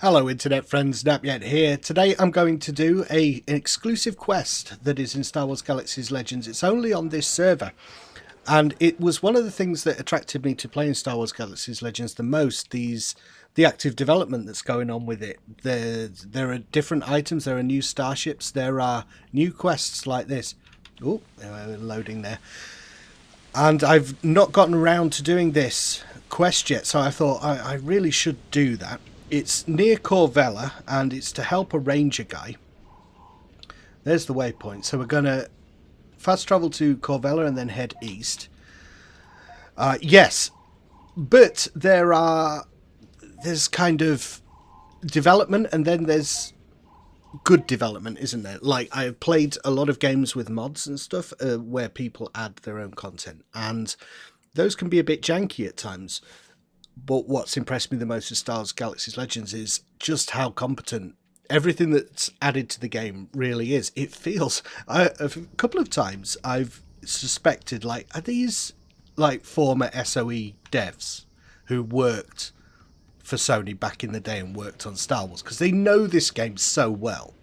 Hello internet friends, Napyet here. Today I'm going to do an exclusive quest that is in Star Wars Galaxy's Legends. It's only on this server. And it was one of the things that attracted me to playing Star Wars Galaxy's Legends the most, the active development that's going on with it. There are different items, there are new starships, there are new quests like this. Oh, loading there. And I've not gotten around to doing this quest yet, so I thought I really should do that. It's near Kor Vella, and it's to help a ranger guy. There's the waypoint. So we're going to fast travel to Kor Vella and then head east. Yes, but there's kind of development, and then there's good development, isn't there? Like, I've played a lot of games with mods and stuff where people add their own content, and those can be a bit janky at times. But what's impressed me the most with Star Wars Galaxy's Legends is just how competent everything that's added to the game really is. It feels, a couple of times I've suspected, like, are these like former SOE devs who worked for Sony back in the day and worked on Star Wars? Because they know this game so well.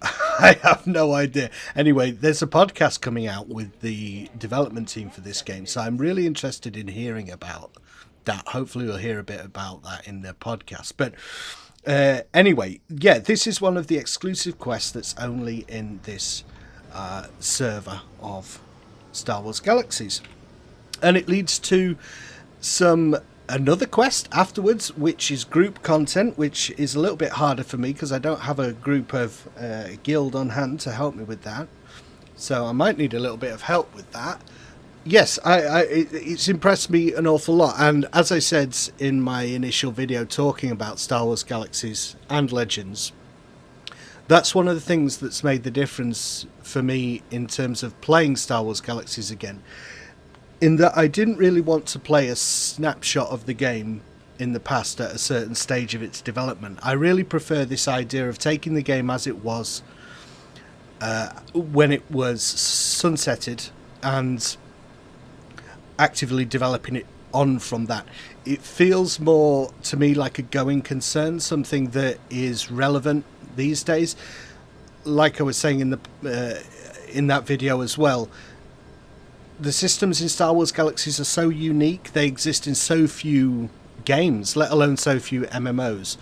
I have no idea. Anyway, there's a podcast coming out with the development team for this game, so I'm really interested in hearing about that. Hopefully we'll hear a bit about that in the podcast. But anyway, yeah, this is one of the exclusive quests that's only in this server of Star Wars Galaxies. And it leads to another quest afterwards, which is group content, which is a little bit harder for me because I don't have a group of guild on hand to help me with that. So I might need a little bit of help with that. Yes, it's impressed me an awful lot, and as I said in my initial video talking about Star Wars Galaxies and Legends, that's one of the things that's made the difference for me in terms of playing Star Wars Galaxies again, in that I didn't really want to play a snapshot of the game in the past at a certain stage of its development. I really prefer this idea of taking the game as it was when it was sunsetted and actively developing it on from that. It feels more to me like a going concern, something that is relevant these days. Like I was saying in that video as well, the systems in Star Wars Galaxies are so unique, they exist in so few games, let alone so few MMOs,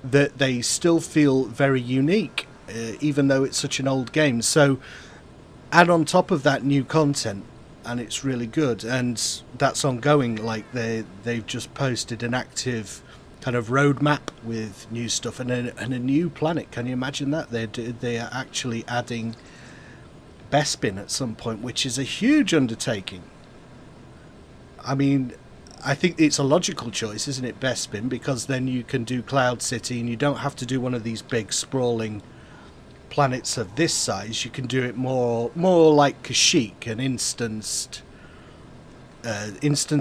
that they still feel very unique, even though it's such an old game. So add on top of that new content, and it's really good, and that's ongoing. Like they've just posted an active kind of roadmap with new stuff and a new planet. Can you imagine that? They are actually adding Bespin at some point, which is a huge undertaking. I mean, I think it's a logical choice, isn't it, Bespin? Because then you can do Cloud City and you don't have to do one of these big sprawling planets of this size. You can do it more like Kashyyyk, an instance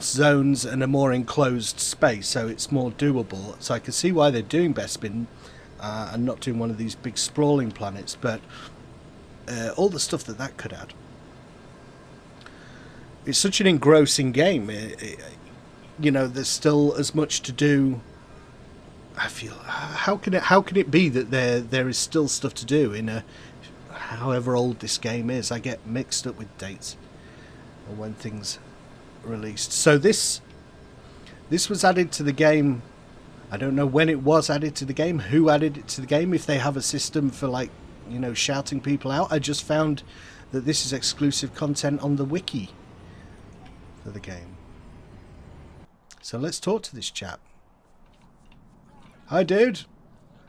zones and a more enclosed space, so it's more doable. So I can see why they're doing Bespin and not doing one of these big sprawling planets, but all the stuff that could add. It's such an engrossing game. You know, there's still as much to do. I feel, how can it be that there is still stuff to do in a however old this game is? I get mixed up with dates or when things released. So this was added to the game. I don't know when it was added to the game, who added it to the game, if they have a system for, like, you know, shouting people out. I just found that this is exclusive content on the wiki for the game. So let's talk to this chap. Hi, dude.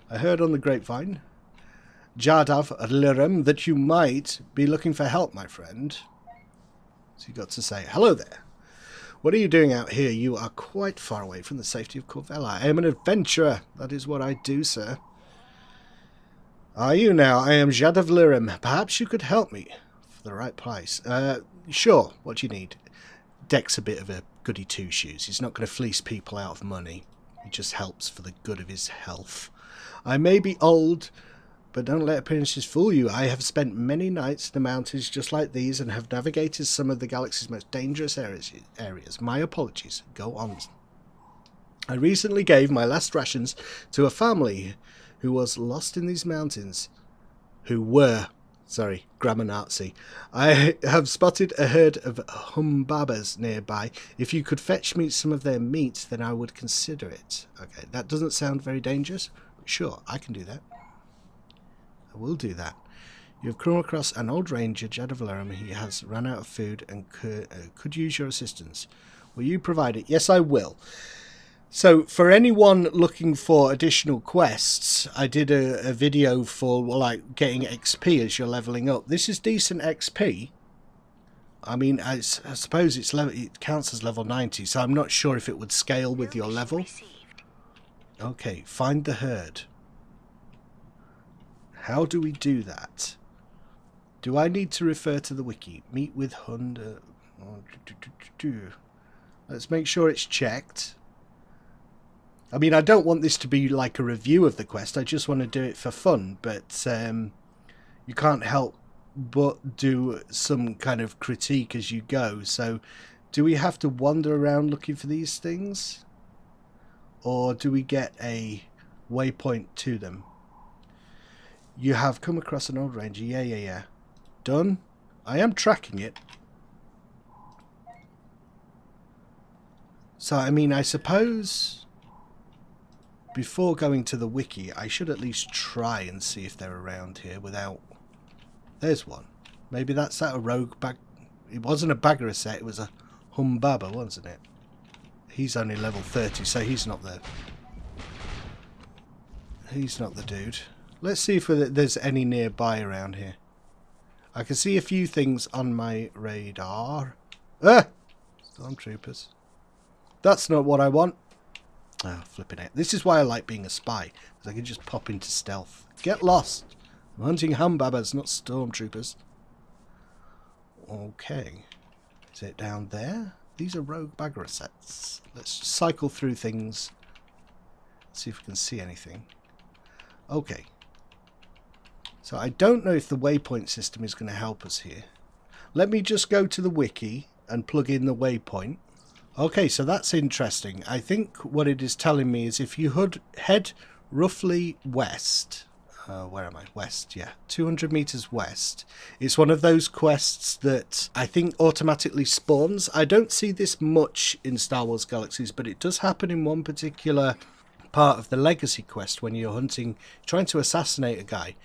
I heard on the grapevine, Jadav Lirim, that you might be looking for help, my friend. So you got to say, hello there. What are you doing out here? You are quite far away from the safety of Kor Vella. I am an adventurer. That is what I do, sir. Are you now? I am Jadav Lirim. Perhaps you could help me for the right price. Sure. What do you need? Deck's a bit of a goody two-shoes. He's not going to fleece people out of money. He just helps for the good of his health. I may be old, but don't let appearances fool you. I have spent many nights in the mountains just like these and have navigated some of the galaxy's most dangerous areas. My apologies. Go on. I recently gave my last rations to a family who was lost in these mountains. Grammar Nazi. I have spotted a herd of humbabas nearby. If you could fetch me some of their meat, then I would consider it. Okay, that doesn't sound very dangerous. Sure, I can do that. I will do that. You have come across an old ranger, Jadavalarum. He has run out of food and could use your assistance. Will you provide it? Yes, I will. So, for anyone looking for additional quests, I did a video for, like, getting XP as you're leveling up. This is decent XP. I mean, I suppose it counts as level 90, so I'm not sure if it would scale with your level. Okay, find the herd. How do we do that? Do I need to refer to the wiki? Meet with Hund. Let's make sure it's checked. I mean, I don't want this to be like a review of the quest. I just want to do it for fun. But you can't help but do some kind of critique as you go. So, do we have to wander around looking for these things? Or do we get a waypoint to them? You have come across an old ranger. Yeah. Done. I am tracking it. So, I mean, I suppose before going to the wiki, I should at least try and see if they're around here without... There's one. Maybe that's that a rogue bag... It wasn't a Bagaraset, it was a Humbaba, wasn't it? He's only level 30, so he's not the... He's not the dude. Let's see if there's any nearby around here. I can see a few things on my radar. Ah! Stormtroopers. That's not what I want. Oh, flipping it. This is why I like being a spy, because I can just pop into stealth. Get lost. I'm hunting humbabas, not stormtroopers. Okay. Is it down there? These are rogue Bagarasets. Let's cycle through things. See if we can see anything. Okay. So I don't know if the waypoint system is going to help us here. Let me just go to the wiki and plug in the waypoint. Okay, so that's interesting. I think what it is telling me is if you head roughly west, where am I? West, yeah. 200 meters west. It's one of those quests that I think automatically spawns. I don't see this much in Star Wars Galaxies, but it does happen in one particular part of the Legacy quest when you're trying to assassinate a guy.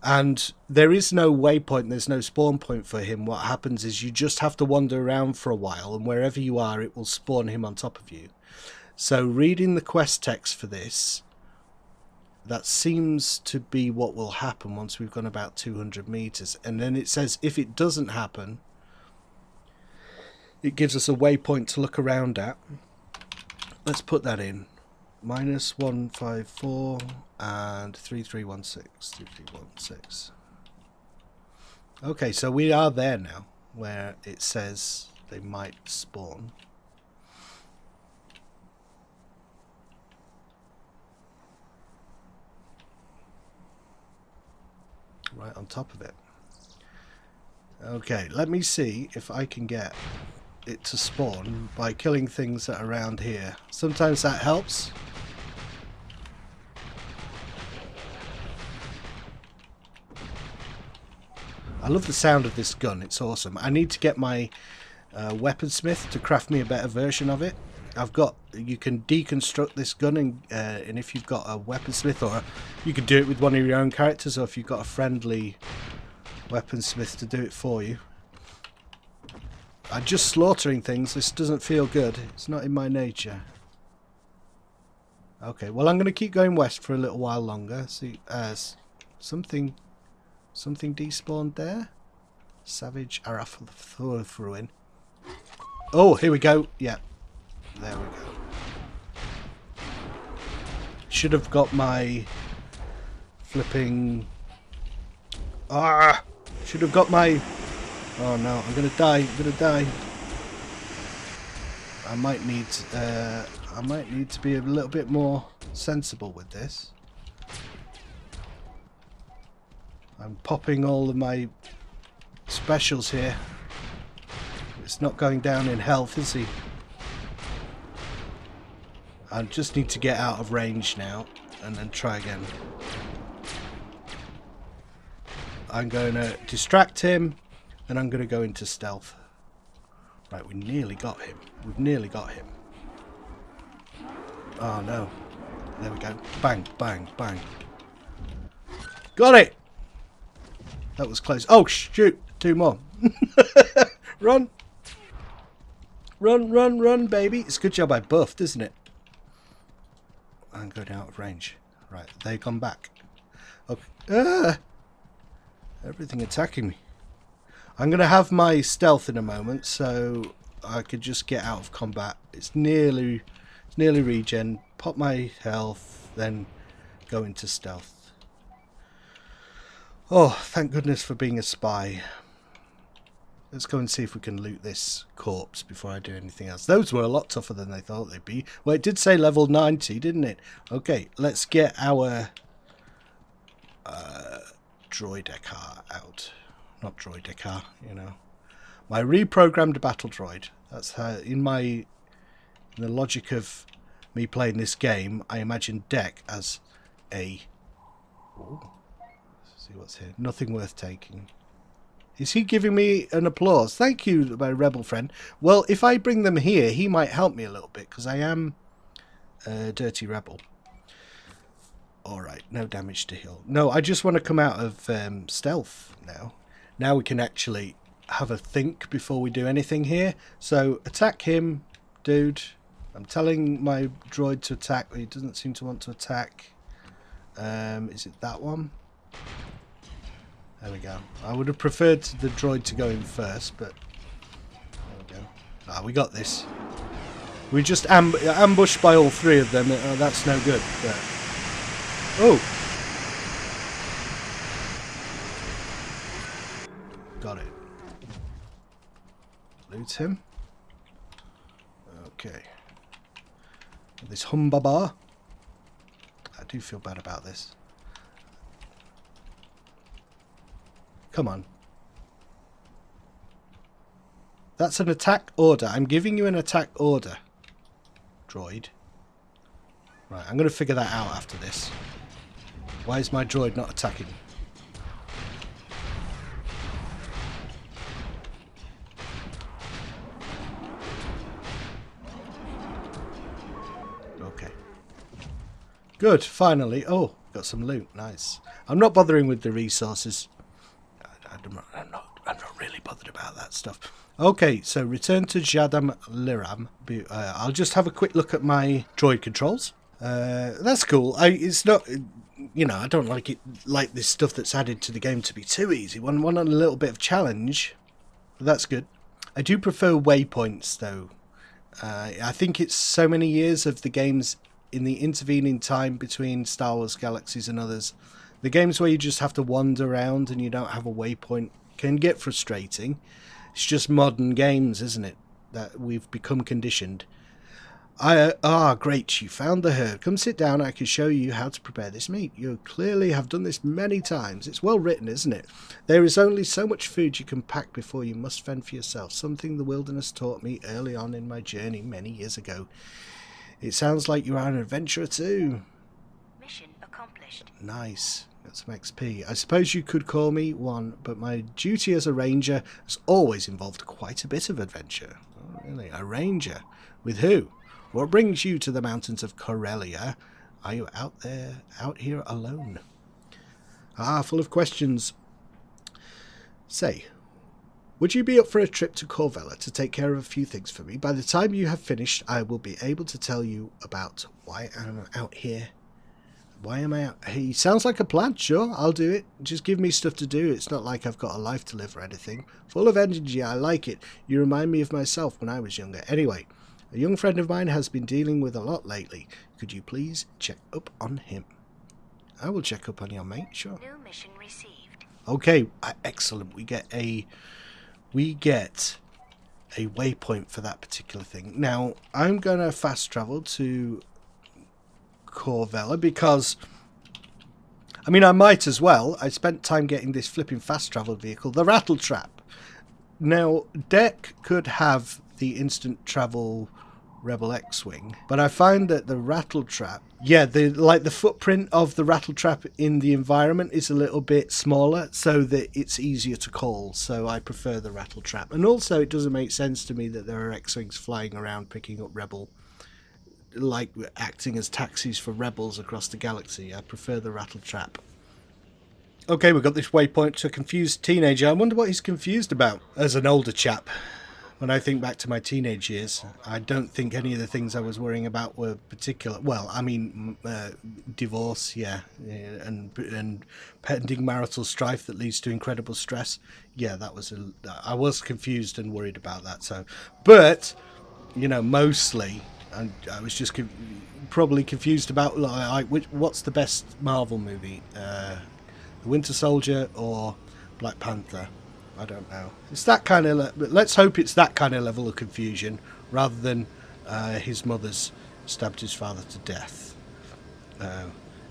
And there is no waypoint, there's no spawn point for him. What happens is you just have to wander around for a while, and wherever you are, it will spawn him on top of you. So reading the quest text for this, that seems to be what will happen once we've gone about 200 meters. And then it says if it doesn't happen, it gives us a waypoint to look around at. Let's put that in. -154 and 3316. 3316. Okay, so we are there now, where it says they might spawn. Right on top of it. Okay, let me see if I can get it to spawn by killing things that are around here. Sometimes that helps. I love the sound of this gun, it's awesome. I need to get my weaponsmith to craft me a better version of it. You can deconstruct this gun, and if you've got a weaponsmith, or you can do it with one of your own characters, or if you've got a friendly weaponsmith to do it for you. I'm just slaughtering things. This doesn't feel good. It's not in my nature. Okay, well I'm going to keep going west for a little while longer. See, something despawned there. Savage Arathruin. Oh, here we go. Yeah, there we go. Should have got my flipping. Should have got my. Oh no, I'm gonna die. I'm gonna die. I might need to be a little bit more sensible with this. I'm popping all of my specials here. It's not going down in health, is he? I just need to get out of range now and then try again. I'm going to distract him and I'm going to go into stealth. Right, we nearly got him. We've nearly got him. Oh no. There we go. Bang, bang, bang. Got it! That was close. Oh, shoot! 2 more. Run! Run, run, run, baby. It's a good job I buffed, isn't it? I'm going out of range. Right, they've gone back. Okay. Ah! Everything attacking me. I'm going to have my stealth in a moment, so I could just get out of combat. It's nearly regen. Pop my health, then go into stealth. Oh, thank goodness for being a spy. Let's go and see if we can loot this corpse before I do anything else. Those were a lot tougher than they thought they'd be. Well, it did say level 90, didn't it? Okay, let's get our droideka out. Not droideka, you know. My reprogrammed battle droid. That's how, in the logic of me playing this game, I imagine Deck as a... Ooh. Let's see what's here. Nothing worth taking. Is he giving me an applause? Thank you, my rebel friend. Well, if I bring them here, he might help me a little bit, because I am a dirty rebel. Alright, no damage to heal. No, I just want to come out of stealth now. Now we can actually have a think before we do anything here. So, attack him, dude. I'm telling my droid to attack, but he doesn't seem to want to attack. Is it that one? There we go. I would have preferred the droid to go in first, but there we go. Ah, we got this. We just ambushed by all 3 of them. That's no good. But... Oh! Got it. Loot him. Okay. This humbaba. I do feel bad about this. Come on. That's an attack order. I'm giving you an attack order. Droid. Right, I'm going to figure that out after this. Why is my droid not attacking? Okay. Good, finally. Oh, got some loot. Nice. I'm not bothering with the resources. I'm not really bothered about that stuff. Okay, so return to Jadam Liram. I'll just have a quick look at my droid controls. That's cool. It's not, you know, I don't like this stuff that's added to the game to be too easy. One a little bit of challenge, but that's good. I do prefer waypoints though. I think it's so many years of the games in the intervening time between Star Wars Galaxies and others. The games where you just have to wander around and you don't have a waypoint can get frustrating. It's just modern games, isn't it? That we've become conditioned. Great, you found the herd. Come sit down, I can show you how to prepare this meat. You clearly have done this many times. It's well written, isn't it? There is only so much food you can pack before you must fend for yourself. Something the wilderness taught me early on in my journey many years ago. It sounds like you are an adventurer too. Mission accomplished. Nice. Got some XP. I suppose you could call me one, but my duty as a ranger has always involved quite a bit of adventure. Oh, really? A ranger? With who? What brings you to the mountains of Kor Vella? Are you out here alone? Ah, full of questions. Say, would you be up for a trip to Kor Vella to take care of a few things for me? By the time you have finished, I will be able to tell you about why I'm out here. Why am I out? He sounds like a plan. Sure, I'll do it. Just give me stuff to do. It's not like I've got a life to live or anything. Full of energy. I like it. You remind me of myself when I was younger. Anyway, a young friend of mine has been dealing with a lot lately. Could you please check up on him? I will check up on your mate. Sure. New mission received. Okay, excellent. We get a waypoint for that particular thing. Now, I'm going to fast travel to Kor Vella because, I mean, I might as well. I spent time getting this flipping fast travel vehicle, the Rattle Trap. Now, Deck could have the instant travel Rebel X-Wing, but I find that the rattletrap, the footprint of the rattletrap in the environment is a little bit smaller, so that it's easier to call. So I prefer the rattletrap, and also it doesn't make sense to me that there are X-Wings flying around picking up Rebel, like acting as taxis for rebels across the galaxy. I prefer the rattletrap. Okay, we've got this waypoint to a confused teenager. I wonder what he's confused about. As an older chap, when I think back to my teenage years, I don't think any of the things I was worrying about were particular. Well, I mean, divorce, and pending marital strife that leads to incredible stress. Yeah, I was confused and worried about that. So, but mostly, I was just probably confused about what's the best Marvel movie. The Winter Soldier or Black Panther? I don't know. It's that kind of. Let's hope it's that kind of level of confusion rather than his mother's stabbed his father to death.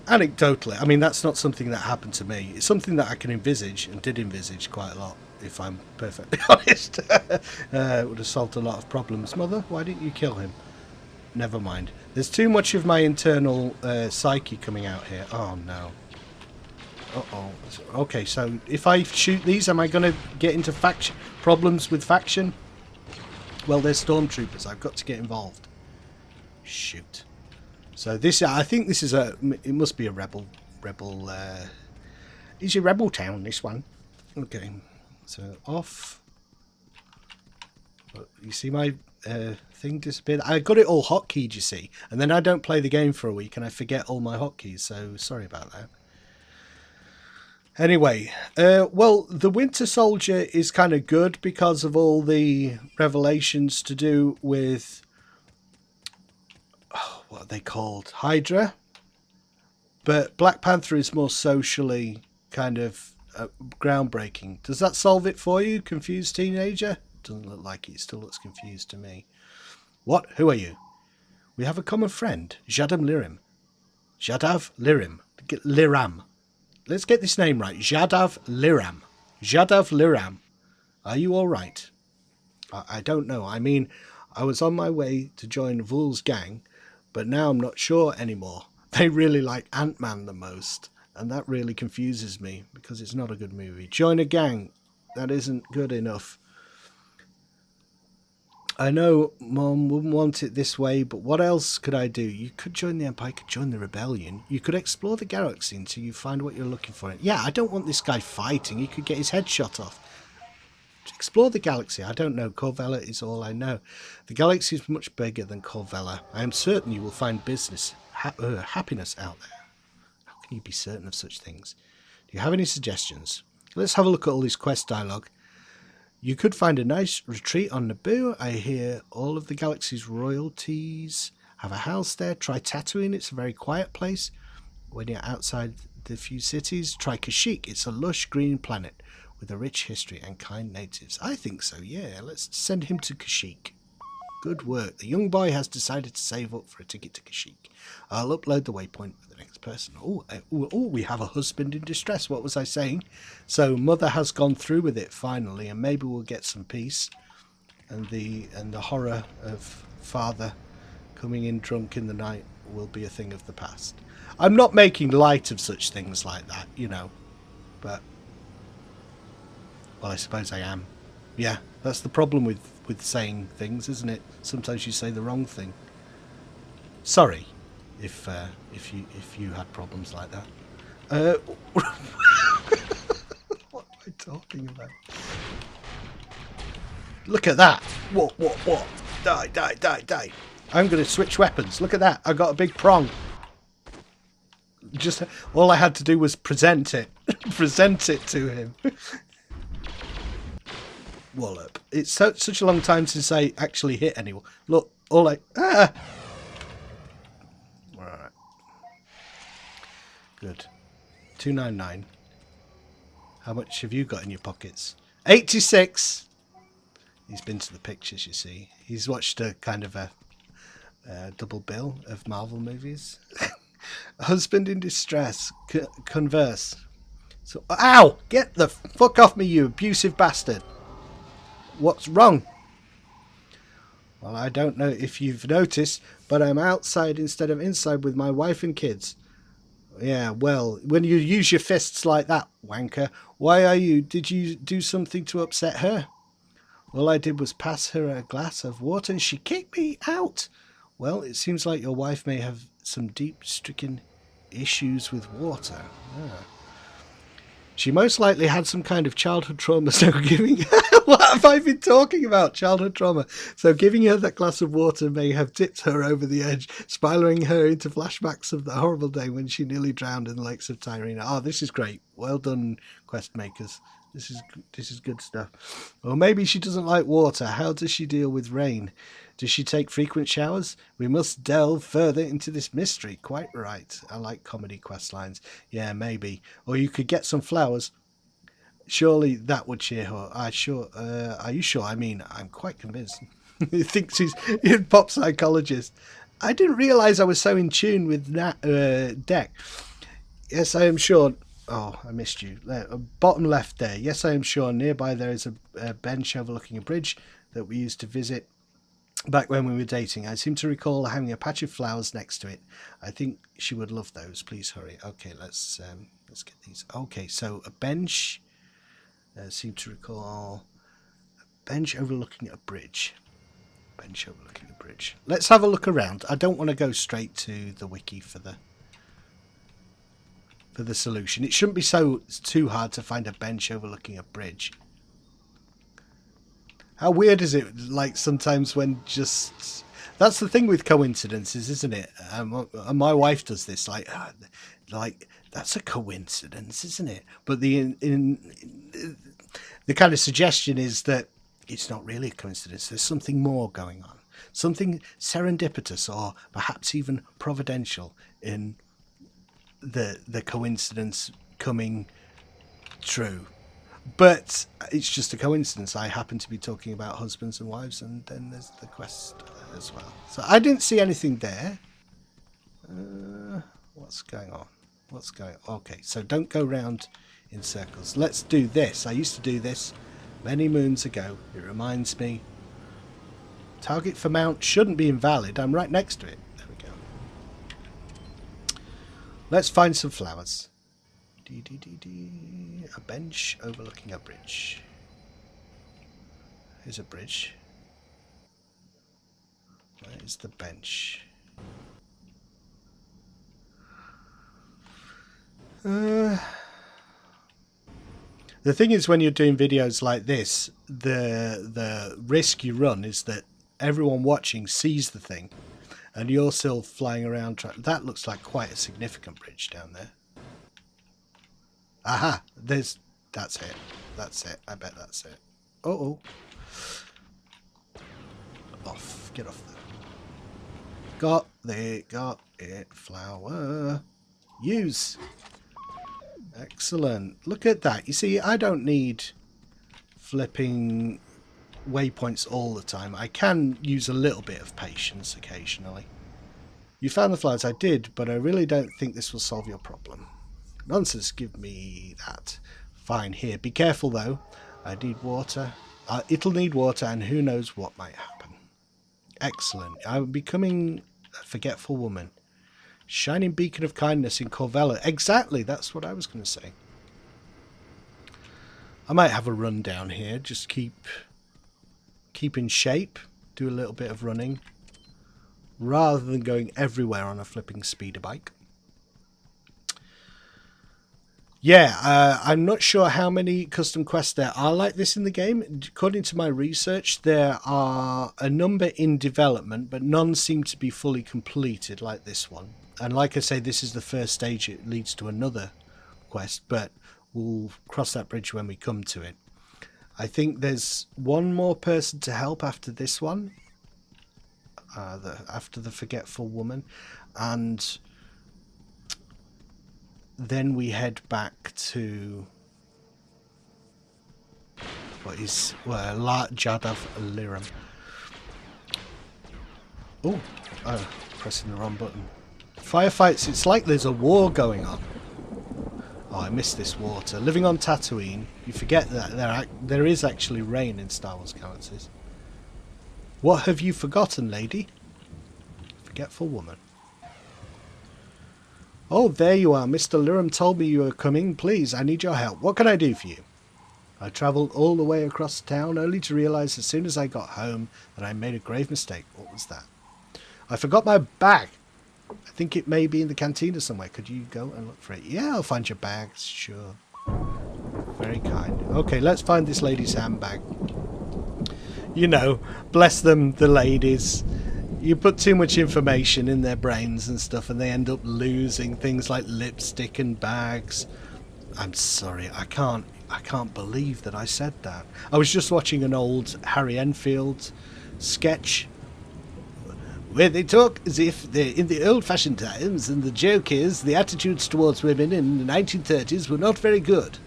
Anecdotally, I mean that's not something that happened to me. It's something that I can envisage and did envisage quite a lot. If I'm perfectly honest, it would have solved a lot of problems. Mother, why didn't you kill him? Never mind. There's too much of my internal psyche coming out here. Oh no. Uh-oh. Okay, so if I shoot these, am I going to get into problems with faction? Well, they're stormtroopers. I've got to get involved. Shoot. So this, I think this is it must be a rebel. Is a rebel town, this one. Okay, so off. You see my thing disappeared? I got it all hotkeyed, you see. And then I don't play the game for a week and I forget all my hotkeys, so sorry about that. Anyway, well, the Winter Soldier is kind of good because of all the revelations to do with, what are they called? Hydra. But Black Panther is more socially kind of groundbreaking. Does that solve it for you, confused teenager? Doesn't look like it. It still looks confused to me. What? Who are you? We have a common friend, Jadav Lirim. Jadav Lirim. Liram. Let's get this name right. Jadav Liram. Jadav Liram. Are you all right? I don't know. I mean, I was on my way to join Vul's gang, but now I'm not sure anymore. They really like Ant-Man the most, and that really confuses me because it's not a good movie. Join a gang. That isn't good enough. I know Mom wouldn't want it this way, but what else could I do? You could join the Empire, you could join the Rebellion. You could explore the galaxy until you find what you're looking for. Yeah, I don't want this guy fighting. He could get his head shot off. Explore the galaxy. I don't know. Kor Vella is all I know. The galaxy is much bigger than Kor Vella. I am certain you will find happiness out there. How can you be certain of such things? Do you have any suggestions? Let's have a look at all this quest dialogue. You could find a nice retreat on Naboo. I hear all of the galaxy's royalties have a house there. Try Tatooine. It's a very quiet place. When you're outside the few cities, try Kashyyyk. It's a lush green planet with a rich history and kind natives. I think so, yeah. Let's send him to Kashyyyk. Good work. The young boy has decided to save up for a ticket to Kashyyyk. I'll upload the waypoint for the next person. Oh, we have a husband in distress. What was I saying? So mother has gone through with it finally, and maybe we'll get some peace. And the horror of father coming in drunk in the night will be a thing of the past. I'm not making light of such things like that, but well, I suppose I am. Yeah, that's the problem with saying things, isn't it? Sometimes you say the wrong thing. Sorry, if you had problems like that. What am I talking about? Look at that! What? Die! I'm going to switch weapons. Look at that! I got a big prong. Just all I had to do was present it, present it to him. Wallop. It's such a long time since I actually hit anyone. Look, Alright. Good. 299. How much have you got in your pockets? 86! He's been to the pictures, you see. He's watched a kind of a double bill of Marvel movies. Husband in distress. Converse. So, ow! Get the fuck off me, you abusive bastard! What's wrong? Well, I don't know if you've noticed, but I'm outside instead of inside with my wife and kids. Yeah, well, when you use your fists like that, wanker, why are you? Did you do something to upset her? All I did was pass her a glass of water and she kicked me out. Well, it seems like your wife may have some deep-stricken issues with water. Ah. She most likely had some kind of childhood trauma, so giving her... What have I been talking about? Childhood trauma. So giving her that glass of water may have tipped her over the edge, spiraling her into flashbacks of the horrible day when she nearly drowned in the lakes of Tyrene. Oh, this is great. Well done, quest makers. This is good stuff. Or maybe she doesn't like water. How does she deal with rain? Does she take frequent showers? We must delve further into this mystery. Quite right. I like comedy quest lines. Yeah, maybe. Or you could get some flowers. Surely that would cheer her. Are you sure? I mean, I'm quite convinced. He thinks he's a pop psychologist. I didn't realise I was so in tune with Deck. Yes, I am sure. Oh, I missed you. There, bottom left there. Yes, I am sure. Nearby there is a bench overlooking a bridge that we used to visit back when we were dating. I seem to recall having a patch of flowers next to it. I think she would love those. Please hurry. Okay, let's get these. Okay, so a bench. Seem to recall a bench overlooking a bridge. Bench overlooking a bridge. Let's have a look around. I don't want to go straight to the wiki for the solution. It shouldn't be too hard to find a bench overlooking a bridge. How weird is it, like, sometimes when just... That's the thing with coincidences, isn't it? My wife does this, like, that's a coincidence, isn't it? But the kind of suggestion is that it's not really a coincidence. There's something more going on. Something serendipitous or perhaps even providential in the coincidence coming true. But it's just a coincidence. I happen to be talking about husbands and wives, and then there's the quest as well. So I didn't see anything there. What's going on? What's going on? Okay, so don't go round in circles. Let's do this. I used to do this many moons ago. It reminds me. Target for mount shouldn't be invalid. I'm right next to it. There we go. Let's find some flowers. A bench overlooking a bridge. Here's a bridge. Where is the bench? The thing is, when you're doing videos like this, the risk you run is that everyone watching sees the thing, and you're still flying around. That looks like quite a significant bridge down there. Aha! That's it. That's it. I bet that's it. Uh-oh. Off. Get off there. Got it. Flower. Use. Excellent. Look at that. You see, I don't need flipping waypoints all the time. I can use a little bit of patience occasionally. You found the flowers. I did, but I really don't think this will solve your problem. Nonsense, give me that. Fine, here. Be careful, though. I need water. It'll need water, and who knows what might happen. Excellent. I'm becoming a forgetful woman. Shining beacon of kindness in Kor Vella. Exactly, that's what I was going to say. I might have a run down here. Just keep in shape. Do a little bit of running. Rather than going everywhere on a flipping speeder bike. Yeah, I'm not sure how many custom quests there are like this in the game. According to my research, there are a number in development, but none seem to be fully completed like this one. And like I say, this is the first stage. It leads to another quest, but we'll cross that bridge when we come to it. I think there's one more person to help after this one, after the forgetful woman, and then we head back to what is Jadav Liram. Oh, pressing the wrong button. Firefights. It's like there's a war going on. Oh, I missed this water. Living on Tatooine, you forget that there is actually rain in Star Wars Galaxies. What have you forgotten, lady? Forgetful woman. Oh, there you are. Mr. Lyram told me you were coming. Please, I need your help. What can I do for you? I travelled all the way across town only to realise as soon as I got home that I made a grave mistake. What was that? I forgot my bag. I think it may be in the cantina somewhere. Could you go and look for it? Yeah, I'll find your bag. Sure. Very kind. Okay, let's find this lady's handbag. You know, bless them, the ladies. You put too much information in their brains and stuff and they end up losing things like lipstick and bags. I'm sorry, I can't believe that I said that. I was just watching an old Harry Enfield sketch where they talk as if they're in the old-fashioned times, and the joke is the attitudes towards women in the 1930s were not very good.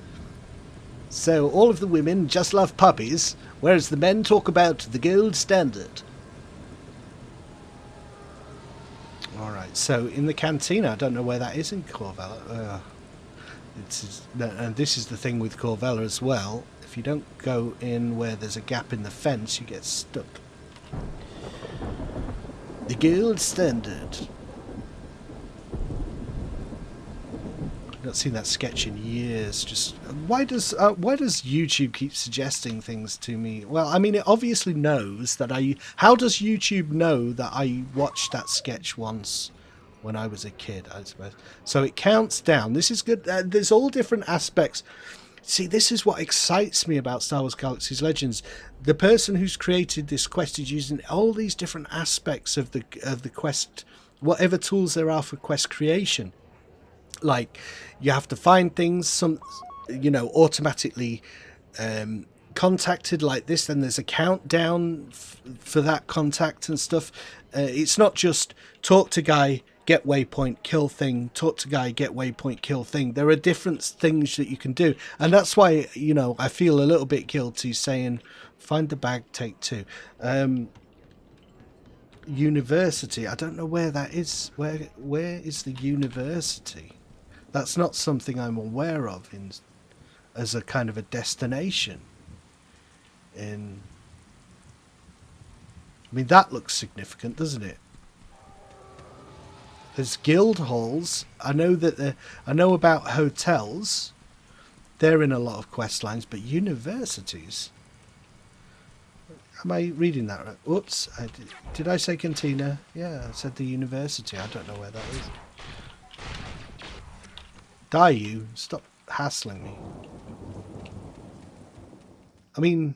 So all of the women just love puppies, whereas the men talk about the gold standard. Alright, so in the cantina, I don't know where that is in Kor Vella. And this is the thing with Kor Vella as well. If you don't go in where there's a gap in the fence, you get stuck. The gold standard. I've not seen that sketch in years. Just why does YouTube keep suggesting things to me? Well, I mean, it obviously knows that I. How does YouTube know that I watched that sketch once when I was a kid? I suppose. So it counts down. This is good. There's all different aspects. See, this is what excites me about Star Wars Galaxy's Legends. The person who's created this quest is using all these different aspects of the quest, whatever tools there are for quest creation. Like, you have to find things, some, you know, automatically contacted like this. Then there's a countdown for that contact and stuff. It's not just talk to guy, get waypoint, kill thing, talk to guy, get waypoint, kill thing. There are different things that you can do. And that's why, you know, I feel a little bit guilty saying, find the bag, take two. University, I don't know where that is. Where is the university? That's not something I'm aware of as a kind of a destination. I mean, that looks significant, doesn't it? There's guild halls. I know about hotels. They're in a lot of quest lines, but universities. Am I reading that right? Whoops! Did I say cantina? Yeah, I said the university. I don't know where that is. Die, you! Stop hassling me. I mean,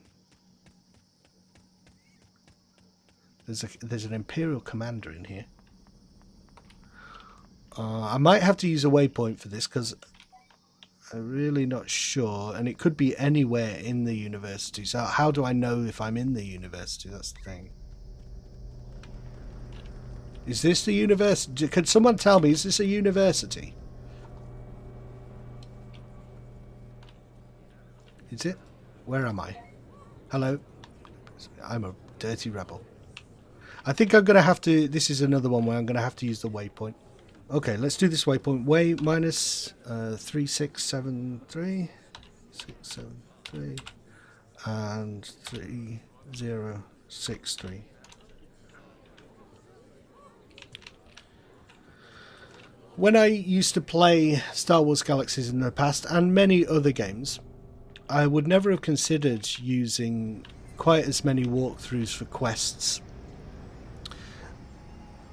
there's an Imperial commander in here. I might have to use a waypoint for this because I'm really not sure, and it could be anywhere in the university. So how do I know if I'm in the university? That's the thing. Is this the university? Could someone tell me, is this a university? Is it? Where am I? Hello? I'm a dirty rebel. I think I'm going to have to... This is another one where I'm going to have to use the waypoint. Okay, let's do this waypoint. Way minus 3673, 673, and 3063. When I used to play Star Wars Galaxies in the past, and many other games, I would never have considered using quite as many walkthroughs for quests.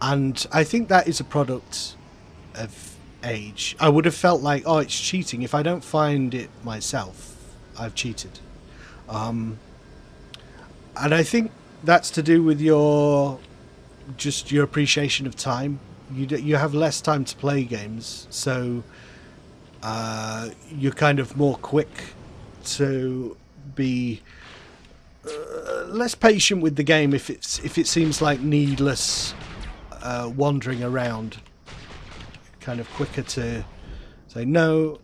And I think that is a product of age. I would have felt like, oh, it's cheating. If I don't find it myself, I've cheated. And I think that's to do with your appreciation of time. You have less time to play games, so you're kind of more quick to be less patient with the game if it seems like needless wandering around. Kind of quicker to say no,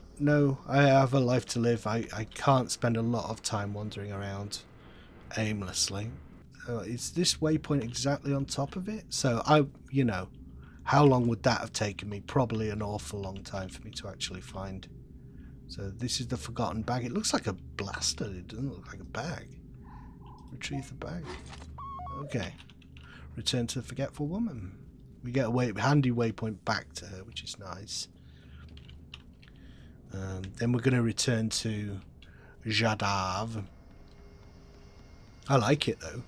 I have a life to live. I can't spend a lot of time wandering around aimlessly. Is this waypoint exactly on top of it? So how long would that have taken me? Probably an awful long time for me to actually find. So this is the forgotten bag. It looks like a blaster. It doesn't look like a bag. Retrieve the bag. Okay. Return to the Forgetful Woman. We get a handy waypoint back to her, which is nice. Then we're going to return to Jadav. I like it though.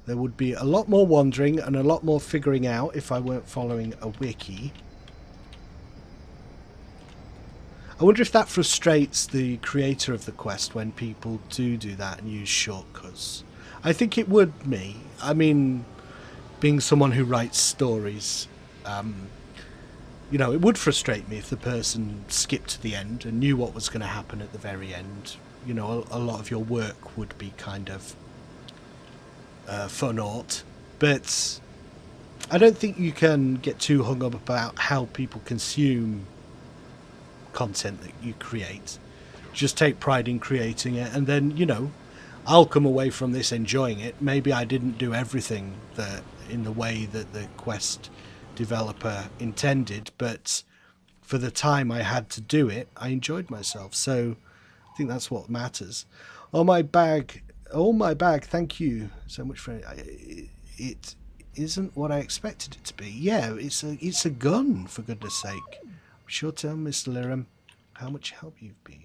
There would be a lot more wandering and a lot more figuring out if I weren't following a wiki. I wonder if that frustrates the creator of the quest when people do that and use shortcuts. I think it would me. I mean, being someone who writes stories, you know, it would frustrate me if the person skipped to the end and knew what was going to happen at the very end. You know, a lot of your work would be kind of for naught. But I don't think you can get too hung up about how people consume content that you create. Just take pride in creating it, and then, you know, I'll come away from this enjoying it. Maybe I didn't do everything that in the way that the quest developer intended, but for the time I had to do it, I enjoyed myself. So I think that's what matters. Oh my bag, thank you so much for it. It isn't what I expected it to be. Yeah, it's a gun, for goodness sake. Sure tell Mr. Liram how much help you've been.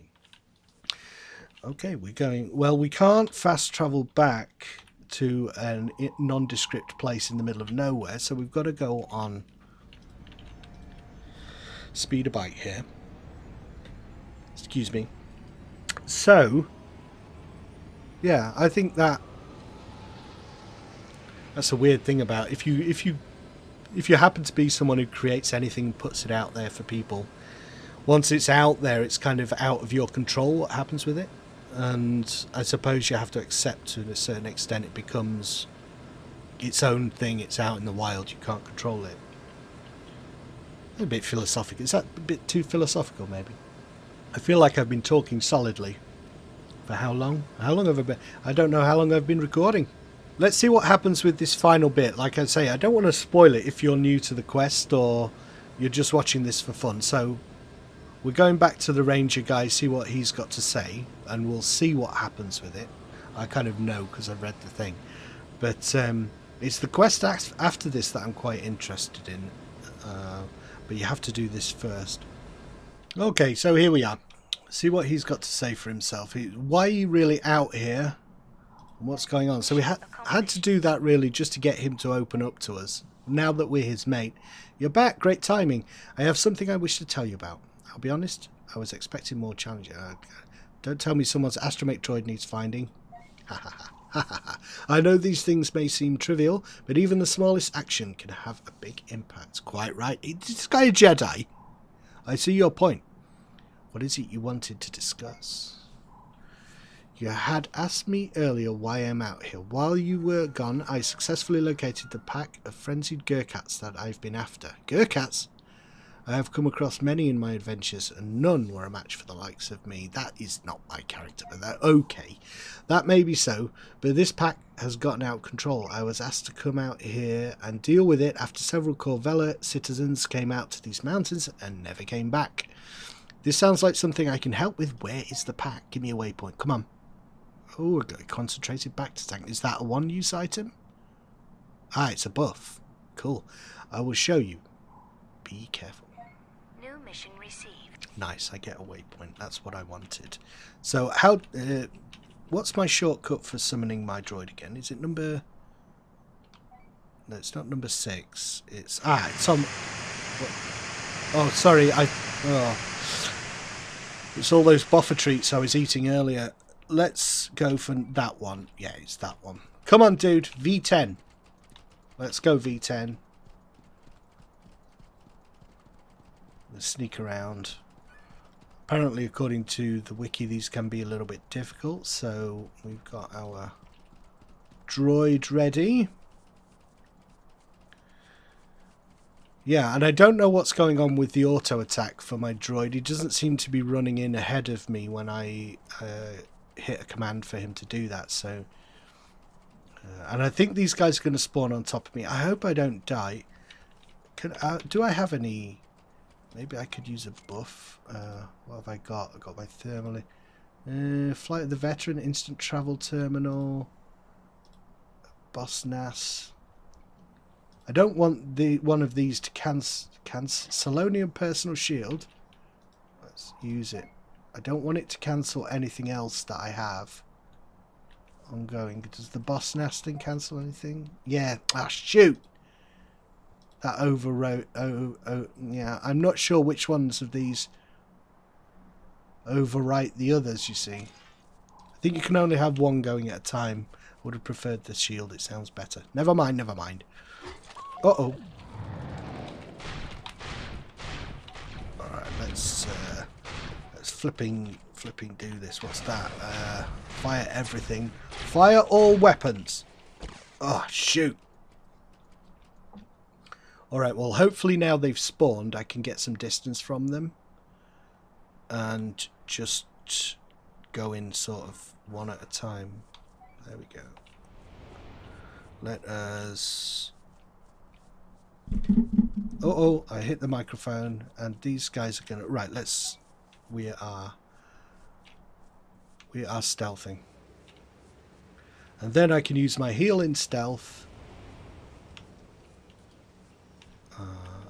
Okay, we're going... Well, we can't fast travel back to a nondescript place in the middle of nowhere, so we've got to go on speeder bike here. Excuse me. So, yeah, I think that's a weird thing about if you happen to be someone who creates anything and puts it out there for people, once it's out there, it's kind of out of your control what happens with it. And I suppose you have to accept to a certain extent it becomes its own thing. It's out in the wild. You can't control it. A bit philosophical. Is that a bit too philosophical, maybe? I feel like I've been talking solidly. For how long? How long have I been? I don't know how long I've been recording. Let's see what happens with this final bit. Like I say, I don't want to spoil it if you're new to the quest or you're just watching this for fun. So we're going back to the ranger guy, see what he's got to say, and we'll see what happens with it. I kind of know because I've read the thing. But it's the quest after this that I'm quite interested in. But you have to do this first. Okay, so here we are. See what he's got to say for himself. Why are you really out here? What's going on? So we had to do that really just to get him to open up to us. Now that we're his mate. You're back. Great timing. I have something I wish to tell you about. I'll be honest, I was expecting more challenging. Don't tell me someone's astromech droid needs finding. I know these things may seem trivial, but even the smallest action can have a big impact. Quite right. Is this guy a Jedi? I see your point. What is it you wanted to discuss? You had asked me earlier why I'm out here. While you were gone, I successfully located the pack of frenzied Gurkhats that I've been after. Gurkhats? I have come across many in my adventures, and none were a match for the likes of me. That is not my character, but that okay. That may be so, but this pack has gotten out of control. I was asked to come out here and deal with it after several Kor Vella citizens came out to these mountains and never came back. This sounds like something I can help with. Where is the pack? Give me a waypoint. Come on. Oh, a concentrated back to tank. Is that a one-use item? Ah, it's a buff. Cool. I will show you. Be careful. New mission received. Nice, I get a waypoint. That's what I wanted. So, how... what's my shortcut for summoning my droid again? Is it number... No, it's not number 6. It's... Ah, it's on... What? Oh, sorry, Oh. It's all those buffer treats I was eating earlier. Let's go for that one. Yeah, it's that one. Come on, dude. V10. Let's go, V10. Let's sneak around. Apparently, according to the wiki, these can be a little bit difficult. So, we've got our droid ready. Yeah, and I don't know what's going on with the auto attack for my droid. He doesn't seem to be running in ahead of me when I hit a command for him to do that. So, and I think these guys are going to spawn on top of me. I hope I don't die. Do I have any... Maybe I could use a buff. What have I got? I've got my thermal... Flight of the Veteran, instant travel terminal. Boss Nass. I don't want one of these to cancel Selonium Personal Shield. Let's use it. I don't want it to cancel anything else that I have ongoing. Does the Boss Nass thing cancel anything? Yeah. Ah, shoot! That overwrote. Yeah. I'm not sure which ones of these overwrite the others, you see. I think you can only have one going at a time. I would have preferred the shield. It sounds better. Never mind, never mind. Uh-oh. Alright, let's flipping do this. What's that? Fire everything. Fire all weapons. Oh, shoot. Alright, well, hopefully now they've spawned, I can get some distance from them. And just go in sort of one at a time. There we go. Let us... Oh, I hit the microphone, and these guys are going to... Right, let's... We are stealthing. And then I can use my heal in stealth.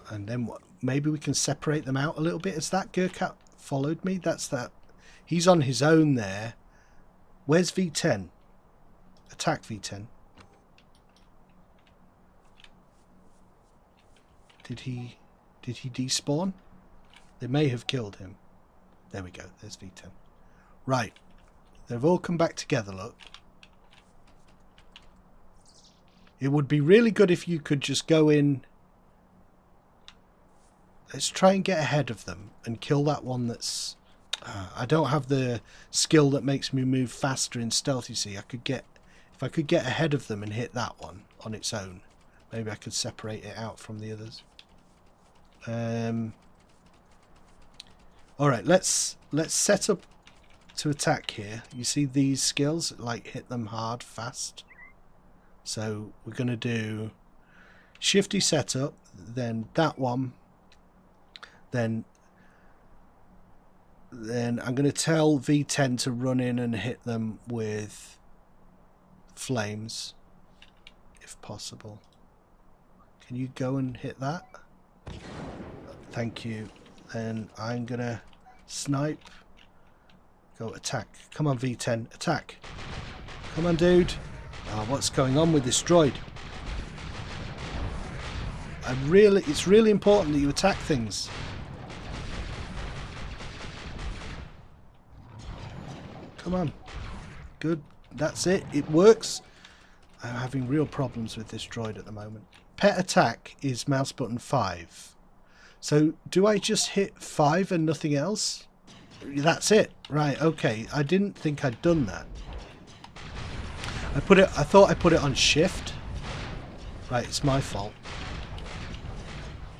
And then what? Maybe we can separate them out a little bit. Has that Gurkhat followed me? That's that. He's on his own there. Where's V10? Attack V10. Did he despawn? They may have killed him. There we go. There's V10. Right. They've all come back together, look. It would be really good if you could just go in. Let's try and get ahead of them and kill that one that's... I don't have the skill that makes me move faster in stealth, you see. If I could get ahead of them and hit that one on its own, maybe I could separate it out from the others. Alright, let's set up to attack here. You see these skills? Like, hit them hard, fast. So we're going to do shifty setup, then that one. Then I'm going to tell V10 to run in and hit them with flames, if possible. Can you go and hit that? Thank you. Then I'm going to snipe. Go attack. Come on, V10. Attack. Come on, dude. Oh, what's going on with this droid? It's really important that you attack things. Come on. Good. That's it. It works. I'm having real problems with this droid at the moment. Pet attack is mouse button 5. So do I just hit 5 and nothing else? That's it. Right, okay. I didn't think I'd done that. I thought I put it on shift. Right, it's my fault.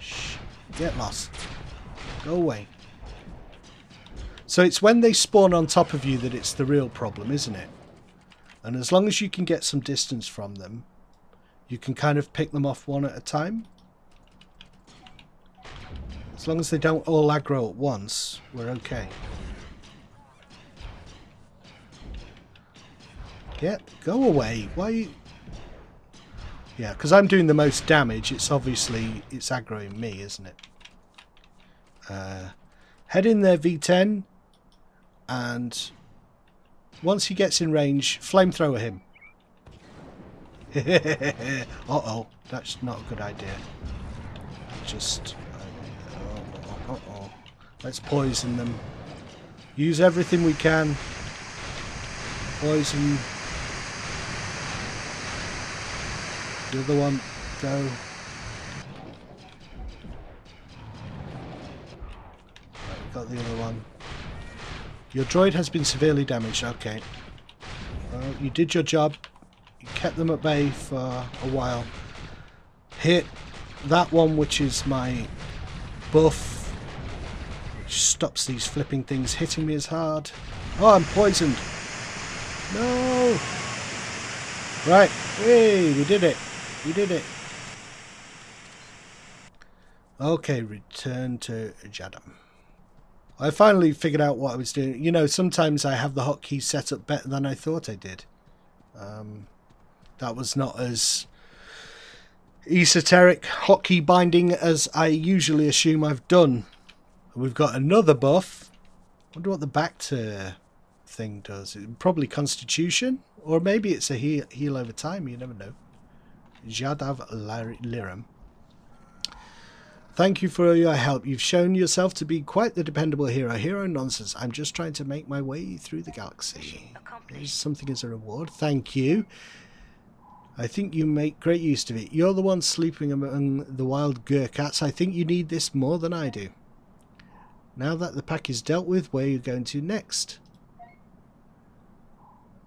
Shh. Get lost. Go away. So it's when they spawn on top of you that it's the real problem, isn't it? And as long as you can get some distance from them, you can kind of pick them off one at a time. As long as they don't all aggro at once, we're okay. Go away. Why are you... Yeah, because I'm doing the most damage, it's aggroing me, isn't it? Head in there, V10. And once he gets in range, flamethrower him. Uh-oh, that's not a good idea. Just... Uh-oh. Let's poison them. Use everything we can. Poison. The other one. Go. Right, we got the other one. Your droid has been severely damaged. Okay. Well, you did your job. You kept them at bay for a while. Hit that one, which is my buff, which stops these flipping things hitting me as hard. Oh, I'm poisoned. No. Right. Hey, we did it. We did it. Okay, return to Jadam. I finally figured out what I was doing. You know, sometimes I have the hotkeys set up better than I thought I did. That was not as esoteric hockey binding as I usually assume I've done. We've got another buff. I wonder what the back to thing does. Probably Constitution, or maybe it's a heal over time. You never know. Jadav Liram. Thank you for your help. You've shown yourself to be quite the dependable hero. Hero nonsense. I'm just trying to make my way through the galaxy. There's something as a reward. Thank you. I think you make great use of it. You're the one sleeping among the wild Gurkhats. I think you need this more than I do. Now that the pack is dealt with, where are you going to next?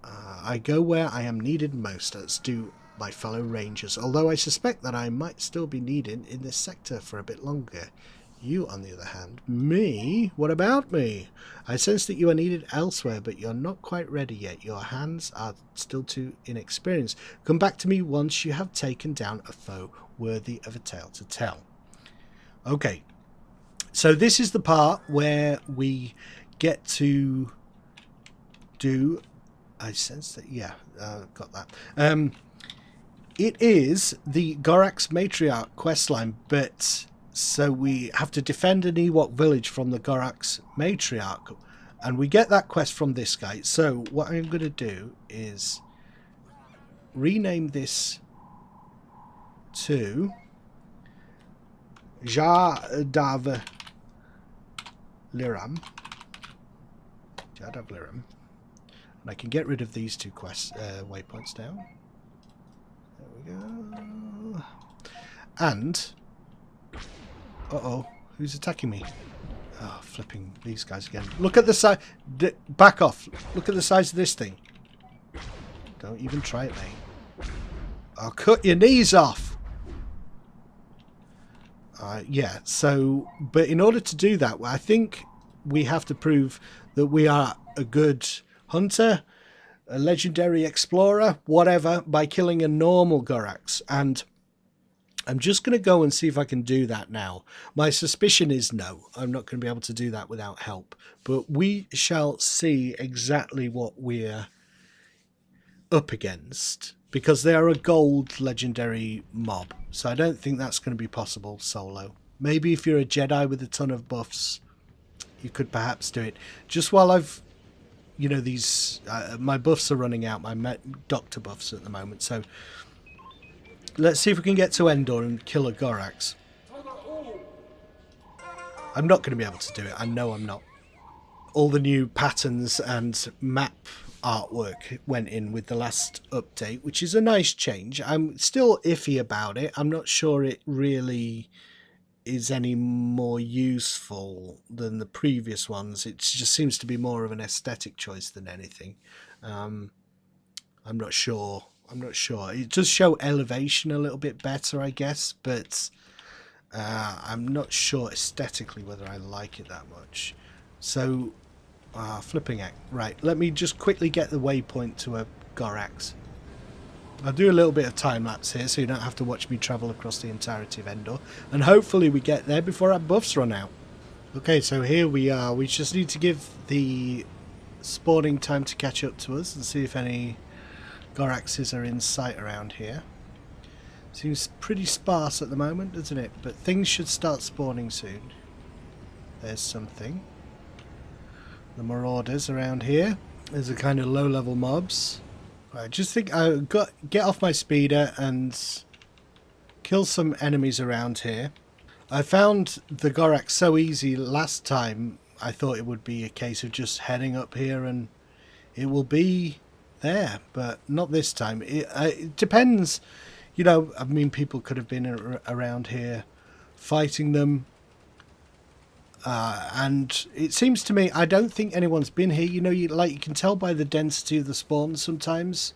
I go where I am needed most, as do my fellow rangers, although I suspect that I might still be needed in this sector for a bit longer. You, on the other hand, me? What about me? I sense that you are needed elsewhere, but you're not quite ready yet. Your hands are still too inexperienced. Come back to me once you have taken down a foe worthy of a tale to tell. Okay, so this is the part where we get to do... I sense that, yeah, got that. It is the Gorax Matriarch questline, but so we have to defend an Ewok village from the Gorax Matriarch, and we get that quest from this guy. So what I'm going to do is rename this to Jadav Liram. Jadav Liram. And I can get rid of these two quest waypoints now. There we go. And uh-oh, who's attacking me? Oh, flipping these guys again. Look at the size. Back off. Look at the size of this thing. Don't even try it, mate. I'll cut your knees off. Yeah, so, but in order to do that, I think we have to prove that we are a good hunter, a legendary explorer, whatever, by killing a normal Gorax. And I'm just going to go and see if I can do that now. My suspicion is no, I'm not going to be able to do that without help. But we shall see exactly what we're up against, because they are a gold legendary mob. So I don't think that's going to be possible solo. Maybe if you're a Jedi with a ton of buffs, you could perhaps do it. Just while I've... You know, these my buffs are running out, my doctor buffs at the moment, so let's see if we can get to Endor and kill a Gorax. I'm not going to be able to do it, I know I'm not. All the new patterns and map artwork went in with the last update, which is a nice change. I'm still iffy about it. I'm not sure it really is any more useful than the previous ones. It just seems to be more of an aesthetic choice than anything. I'm not sure. It does show elevation a little bit better, I guess, but I'm not sure aesthetically whether I like it that much. So flipping it. Right, let me just quickly get the waypoint to a Gorax. I'll do a little bit of time-lapse here so you don't have to watch me travel across the entirety of Endor. And hopefully we get there before our buffs run out. Okay, so here we are. We just need to give the spawning time to catch up to us and see if any Goraxes are in sight around here. Seems pretty sparse at the moment, doesn't it? But things should start spawning soon. There's something. The Marauders around here. There's the kind of low-level mobs. I just think I've got to get off my speeder and kill some enemies around here. I found the Gorax so easy last time, I thought it would be a case of just heading up here and it will be there, but not this time. It depends, you know, I mean, people could have been around here fighting them. And it seems to me, I don't think anyone's been here. You know, you can tell by the density of the spawns sometimes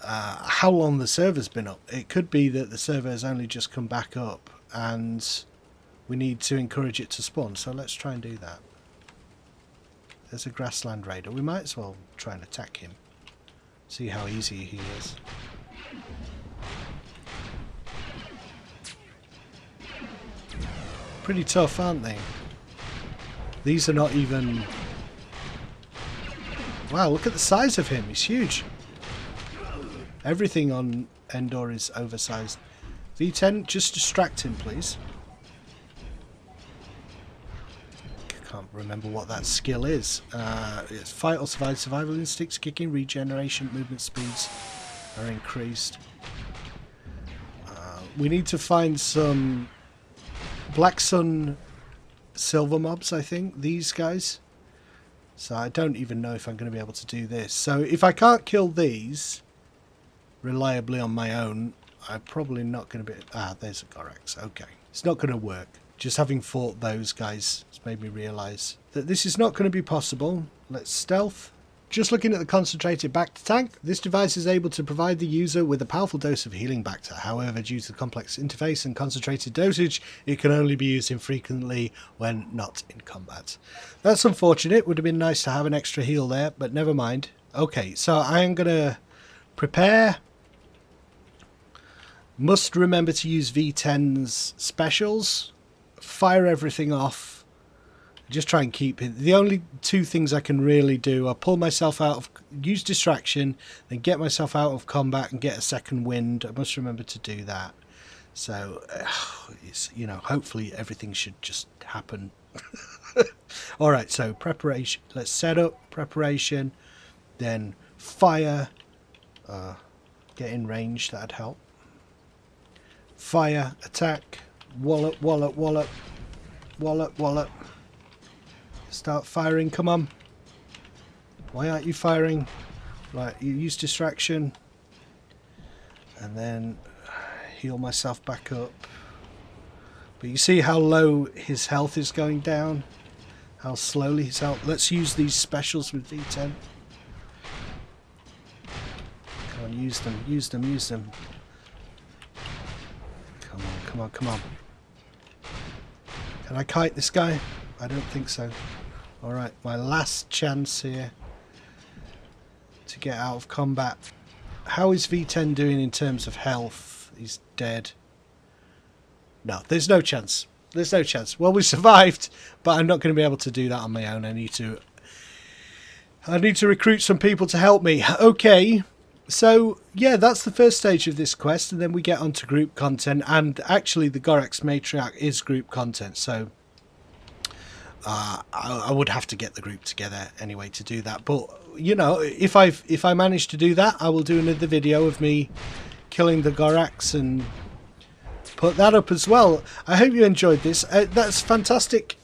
how long the server's been up. It could be that the server has only just come back up and we need to encourage it to spawn. So let's try and do that. There's a grassland raider. We might as well try and attack him. See how easy he is. Pretty tough, aren't they? These are not even... Wow, look at the size of him. He's huge. Everything on Endor is oversized. V10, just distract him, please. Can't remember what that skill is. It's fight or survive. Survival instincts kicking, regeneration, movement speeds are increased. We need to find some Black Sun silver mobs, I think, these guys. So I don't even know if I'm going to be able to do this. So if I can't kill these reliably on my own, I'm probably not going to be... Ah, there's a Gorax. Okay. It's not going to work. Just having fought those guys has made me realise that this is not going to be possible. Let's stealth. Just looking at the concentrated Bacta tank, this device is able to provide the user with a powerful dose of healing Bacta. However, due to the complex interface and concentrated dosage, it can only be used infrequently when not in combat. That's unfortunate. Would have been nice to have an extra heal there, but never mind. Okay, so I am going to prepare. Must remember to use V10's specials. Fire everything off. Just try and keep it. The only two things I can really do are pull myself out of, use distraction, then get myself out of combat and get a second wind. I must remember to do that. So, it's, you know, hopefully everything should just happen. Alright, so preparation. Let's set up preparation, then fire. Get in range, that'd help. Fire, attack, wallop, wallop, wallop, wallop, wallop. Start firing, come on. Why aren't you firing? Right, you use distraction. And then heal myself back up. But you see how low his health is going down? How slowly his health... Let's use these specials with V10. Come on, use them, use them, use them. Come on, come on, come on. Can I kite this guy? I don't think so. Alright, my last chance here to get out of combat. How is V10 doing in terms of health? He's dead. No, there's no chance. There's no chance. Well, we survived, but I'm not going to be able to do that on my own. I need to recruit some people to help me. Okay, so yeah, that's the first stage of this quest, and then we get onto group content. And actually, the Gorax Matriarch is group content, so I would have to get the group together anyway to do that. But you know, if I manage to do that, I will do another video of me killing the Gorax and put that up as well. I hope you enjoyed this. That's fantastic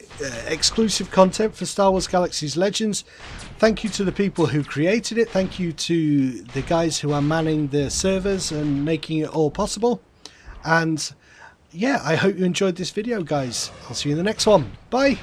exclusive content for Star Wars Galaxy's Legends. Thank you to the people who created it. Thank you to the guys who are manning the servers and making it all possible. And yeah, I hope you enjoyed this video, guys. I'll see you in the next one. Bye.